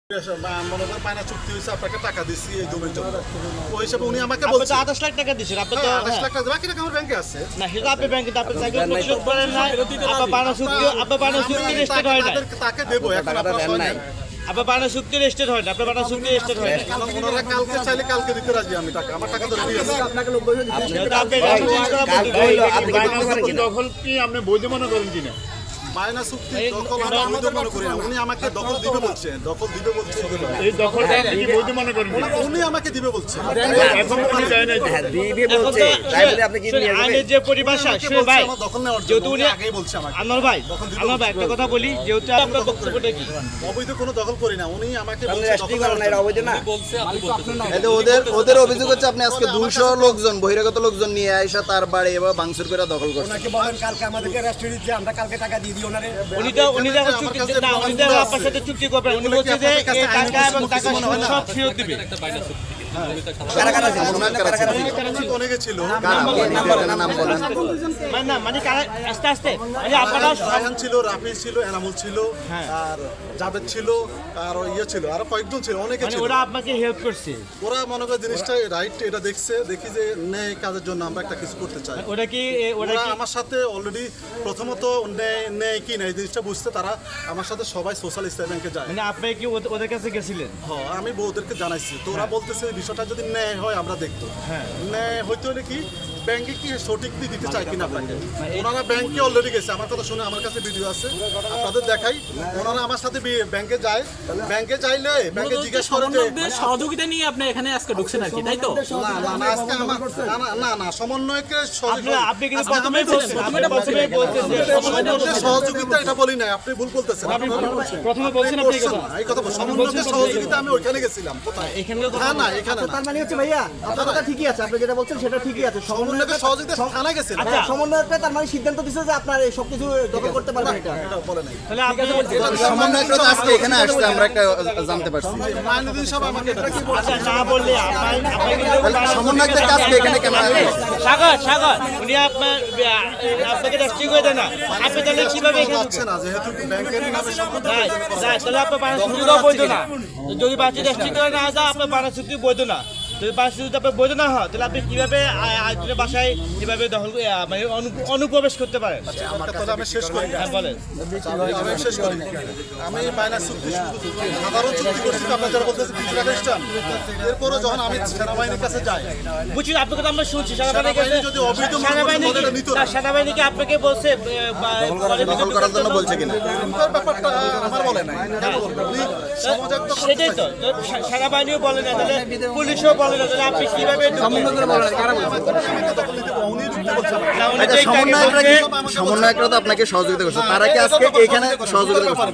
মনে করেন পায়না চুক্তি হয়েছে, আপনাকে টাকা দিচ্ছি এই জমির জন্য, ওই হিসাবে উনি আমাকে বলছে 28 লাখ টাকা দিছেন আপনি তো 28 লাখ টাকা, বাকি টাকা আমার ব্যাংকে আছে। না সেটা আপনি ব্যাংকে আপনি চাকরি পরিশোধ করেন না, আপনার বানা চুক্তি রেজিস্টার্ড হয় না, তাকে দেবো এখন আপনার হয় নাই, আপনার বানা চুক্তি রেজিস্টার্ড হয় না, আপনার বানা চুক্তি রেজিস্টার্ড হয় না। ওনারা কালকে চাইলে কালকে দিতে রাজি আমি টাকা, আমার টাকা তো রেডি আছে। দখল কি আপনি বৈধ মনে করেন কিনা? বায়না চুক্তি দখল আমি বৈধ মনে করি না, উনি আমাকে দখল দিবে বলছে, দখল দিবে বলছে, এই দখলটা আপনি কি বৈধ মনে করেন কিনা? উনি আমাকে দিবে বলছে। এখন উনি দেয় নাই তো। আইনের যে পরিভাষা সে ভাই আমার দখল নেওয়ার জন্য যেহেতু উনি উনি আগেই বলছে আমাকে আনোয়ার ভাই একটা কথা বলি, যেহেতু আপনার বক্তব্যটা কি অবৈধ কোনো দখল করি না, উনি আমাকে বলছে দখল নেওয়ার জন্য। ওদের অভিযোগ হচ্ছে আপনি আজকে 200 লোকজন বহিরাগত লোকজন নিয়ে আইসা তার বাড়ি এবার ভাঙচুর করে দখল করছেন। ওনাকে বলেন কালকে আমাদেরকে রেস্টুরেন্ট দিতে, আমরা কালকে টাকা দিয়ে দিই ওনারে। উনি যখন চুক্তি না উনি যখন আপনার সাথে চুক্তি করবেন উনি বলছে যে এই টাকা এবং টাকা সব ফেরত দিবে। অনেকে ছিল, নাম বলেন। না মানে আস্তে আস্তে মানে আপনারা রায়হান ছিল, রাফি ছিল, এনামুল ছিল, আর জাভেদ ছিল, আর ইয়ে ছিল, আর কয়েকজন ছিল, অনেকে মানে ছিল। ওরা আপনাকে হেল্প করছে, ওরা মনে করে জিনিসটা রাইট, এটা দেখছে, দেখি যে ন্যায় কাজের জন্য আমরা একটা কিছু করতে চাই। ওরা কি ওরা আমার সাথে অলরেডি প্রথমত ন্যায় কি নাই জিনিসটা বুঝতে তারা আমার সাথে সবাই সোশ্যাল ইসলাম ব্যাংকে যায়। মানে আপনি কি ওদের কাছে গেছিলেন? হ্যাঁ, আমি ওদেরকে জানাইছি, তো ওরা বলতেছে এই বিষয়টা যদি ন্যায় হয় আমরা দেখতো। ন্যায় হইতে হলে কি ব্যাংকে কি সঠিক দিতে চায় কিনা আপনাকে, ওনারা ব্যাংকে অলরেডি গেছে, আমার কথা শুনে আমার কাছে ভিডিও আছে, আপনাদের দেখাই। ওনারা আমার সাথে ব্যাংকে যায়, ব্যাংকে যাইলে ব্যাংকে জিজ্ঞেস করে যে সহযোগিতা নিয়ে আপনি এখানে আজকে ঢুকছেন আর কি, তাই তো? আজকে আমার না সমন্বয়কে আপনি কিন্তু প্রথমেই বলছেন যে সমন্বয়কে সহযোগিতা, এটা বলি নাই, আপনি ভুল বলতেছেন। প্রথমে বলছেন আপনি এই কথা সমন্বয়কে সহযোগিতা আমি ওইখানে গেছিলাম, কোথায়? এখানে না এখানে না, তার মানে হচ্ছে ভাইয়া আপনার কথা ঠিকই আছে, আপনি যেটা বলছেন সেটা ঠিকই আছে। সমন্বয়কে সহযোগিতা থানা গেছিলাম। আচ্ছা সমন্বয়কটা তার মানে সিদ্ধান্ত দিচ্ছে যে আপনার এই সবকিছু দখল করতে পারবেন এটা। এটা বলে নাই। তাহলে আপনি সমন্বয়করা তো আজকে এখানে আসছে, আমরা একটা জানতে পারছি। মাইনুদ্দিন সাহেব আমাকে এটা কি বলছে? আচ্ছা না বললে আপনি কিন্তু সমন্বয়কদের আজকে এখানে কেন আসছে? সাগর উনি আপনাকে রেস্ট্রিক্ট করে দেন না, আপনি তাহলে কিভাবে এখানে যাচ্ছে না, যেহেতু ব্যাংকের নামে সম্পত্তি তাহলে আপনার বানা চুক্তিও বৈধ না, যদি বাচ্চা রেস্ট্রিক্ট করে না যায় আপনার বানা চুক্তি বৈধ না, যদি বানা চুক্তি আপনার বৈধ না হয় তাহলে আপনি কিভাবে আরেকজনের বাসায় কিভাবে দখল মানে অনুপ্রবেশ করতে পারেন? আমার কথা আমি শেষ করি। হ্যাঁ বলেন। আমি শেষ করি। আমি বায়না চুক্তি সাধারণ চুক্তি করছি, আপনার যারা বলতেছে পিছলা খ্রিস্টান, এরপরে যখন আমি সেনাবাহিনীর কাছে যাই, বুঝছি আপনাকে তো আমরা শুনছি সেনাবাহিনী যদি অবৈধ মনে করতো তাহলে এটা নিত না। সেনাবাহিনীকে আপনাকে বলছে দখল করার জন্য বলছে কিনা? এটার ব্যাপারটা আমার বলে নাই, কেন বলবো? উনি সমাজত্ব করতে সেটাই তো সেনাবাহিনীও বলে না, তাহলে পুলিশও বলে না, তাহলে আপনি কিভাবে আচ্ছা, সমন্বয়করা তো আপনাকে সহযোগিতা করছে, তারা কি আজকে এখানে সহযোগিতা করছে?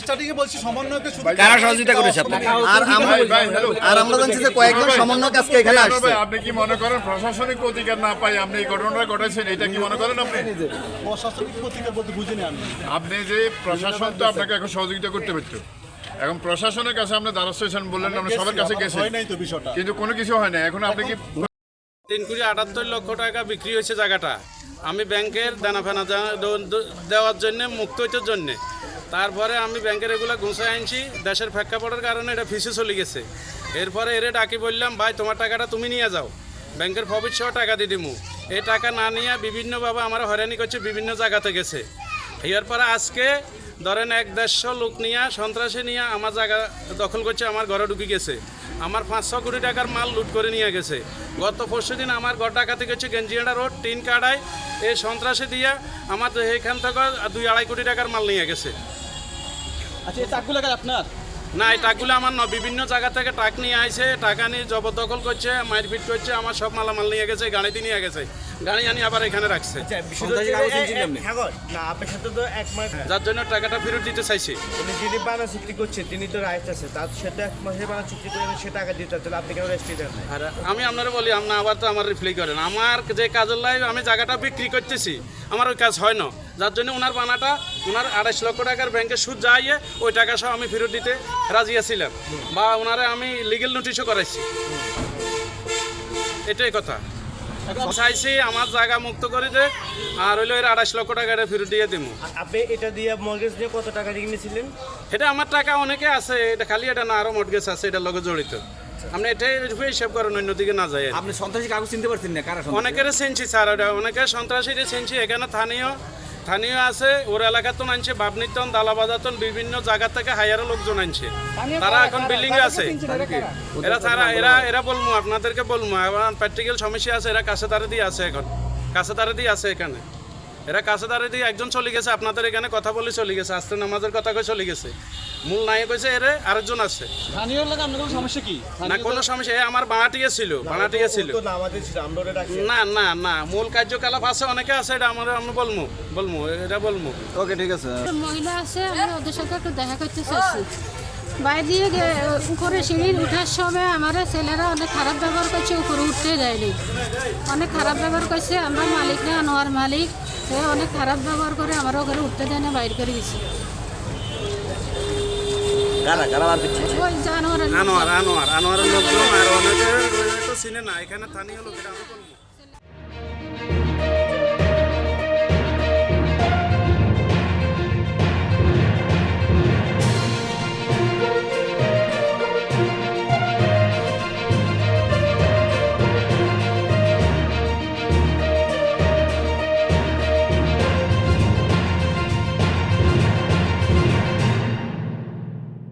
স্টার্টিংয়ে বলছি সমন্বয়কে শুধু কারা সহযোগিতা করেছে আপনাকে? আর আমরা জানছি যে কয়েকজন সমন্বয়ক আজকে এখানে আসছে। আপনি কি মনে করেন প্রশাসনিক অধিকার না পাই আপনি এই ঘটনাটা ঘটাইছেন, এটা কি মনে করেন আপনি? প্রশাসনিক প্রতিকার বলতে বুঝিনি আমি। আপনি যে প্রশাসন তো আপনাকে এখন সহযোগিতা করতে পারতো, এখন প্রশাসনের কাছে আপনি দ্বারস্থ হয়েছেন বললেন, আমরা সবার কাছে গেছেন হয় নাই তো বিষয়টা। কিন্তু কোনো কিছু হয় না। এখন আপনি কি 3,78,00,000 টাকা বিক্রি হয়েছে জায়গাটা, আমি ব্যাংকের দানা ফেনা দেওয়ার জন্য, মুক্ত হইতের জন্যে। তারপরে আমি ব্যাংকের এগুলো গুছাই আনছি, দেশের প্রেক্ষাপটের কারণে এটা ফিসে চলে গেছে। এরপরে এরে ডাকি বললাম, ভাই তোমার টাকাটা তুমি নিয়ে যাও, ব্যাংকের প্রফিট সহ টাকা দিয়ে দিমু। এই টাকা না নিয়ে বিভিন্নভাবে আমার হয়রানি করছে, বিভিন্ন জায়গাতে গেছে। এরপরে আজকে ধরেন 1-150 লোক নিয়ে সন্ত্রাসী নিয়ে আমার জায়গা দখল করছে, আমার ঘরে ঢুকে গেছে, আমার 500 কোটি টাকার মাল লুট করে নিয়ে গেছে। গত পরশুদিন আমার ঘর ডাকাতি করছে গেঞ্জিয়াড়া রোড টিন কাটায়, এই সন্ত্রাসী দিয়ে আমার এখান থেকে 2-2.5 কোটি টাকার মাল নিয়ে গেছে। আচ্ছা এই টাকগুলো আপনার না, এই টাকগুলো আমার না, বিভিন্ন জায়গা থেকে টাক নিয়ে আসে, টাকা নিয়ে জবরদখল করছে, মারপিট করছে, আমার সব মালামাল নিয়ে গেছে, গাড়িতে নিয়ে গেছে, গাড়ি আনি আবার এখানে রাখছে, না আপনার সাথে তো এক মাস, যার জন্য টাকাটা ফেরত দিতে চাইছে। যিনি বানা চুক্তি করছে তিনি তো রাইট আছে, তার সাথে এক মাসের বানা চুক্তি করে সে টাকা দিতে চাচ্ছিল, আপনি কেন রেস্ট্রি দেন না? আর আমি আপনারা বলি, আপনি আবার তো আমার রিপ্লাই করেন, আমার যে কাজের লাইফ আমি জায়গাটা বিক্রি করতেছি, আমার ওই কাজ হয় না, যার জন্য ওনার বানাটা, ওনার 28 লক্ষ টাকার ব্যাংকে সুদ যাইয়ে ওই টাকা সহ আমি ফেরত দিতে রাজি আছিলাম, বা ওনারে আমি লিগেল নোটিশও করাইছি, এটাই কথা। চাইছি আমার জায়গা মুক্ত করে দে, আর হইলো এর 28 লক্ষ টাকা এটা ফেরত দিয়ে দিব। আপনি এটা দিয়ে মর্গেজ দিয়ে কত টাকা দিয়ে কিনেছিলেন? এটা আমার টাকা অনেকে আছে, এটা খালি এটা না, আরো মর্গেজ আছে এটার লগে জড়িত। আপনি এটাই হিসাব করেন, অন্যদিকে না যায়। আপনি সন্ত্রাসী কাগজ চিনতে পারছেন না কারা? অনেকের সেনছি স্যার, ওটা অনেকের সন্ত্রাসীদের সেনছি। এখানে স্থানীয় আছে, ওর এলাকাতন আনছে, বাবনিতন, দালাবাজাতন, বিভিন্ন জায়গা থেকে হাজারো লোকজন আনছে। তারা এখন বিল্ডিং এ আছে। এরা বলবো আপনাদেরকে বলবো, এখন প্র্যাকটিক্যাল সমস্যা আছে, এরা কাছে তারে দিয়ে আছে, এখন কাছে তারে দিয়ে আছে এখানে। এরা কাছে তারে দিয়ে একজন চলে গেছে, আপনাদের এখানে কথা বলে চলে গেছে, আস্তে নামাজের কথা কয়ে চলে গেছে। মূল নায়ক হয়েছে এরে, আরেকজন আছে। স্থানীয় এলাকা আপনার কোনো সমস্যা কি? না কোনো সমস্যা, এ আমার ভাড়াটিয়া ছিল। তো না আমাদের ছিল, আমরা ওটা ডাকি। না মূল কার্যকলাপ আছে, অনেকে আছে, এটা আমরা বলবো এটা বলবো। ওকে ঠিক আছে। মহিলা আছে, আমি ওদের সাথে একটু দেখা করতে চাইছি। বাইরে দিয়ে উপরে সিঁড়ি উঠার সময় আমার ছেলেরা অনেক খারাপ ব্যবহার করছে, উপরে উঠতে দেয়নি, অনেক খারাপ ব্যবহার করছে। আমরা মালিকরা, আনোয়ার মালিক, সে অনেক খারাপ ব্যবহার করে আমার ওখানে উঠতে দেয় না, বাইর করে গেছে। ওই যে আনোয়ারের আনোয়ারের লোকজন আর অনেকে চিনে না, এখানে স্থানীয় লোক, এটা আমি বলবো।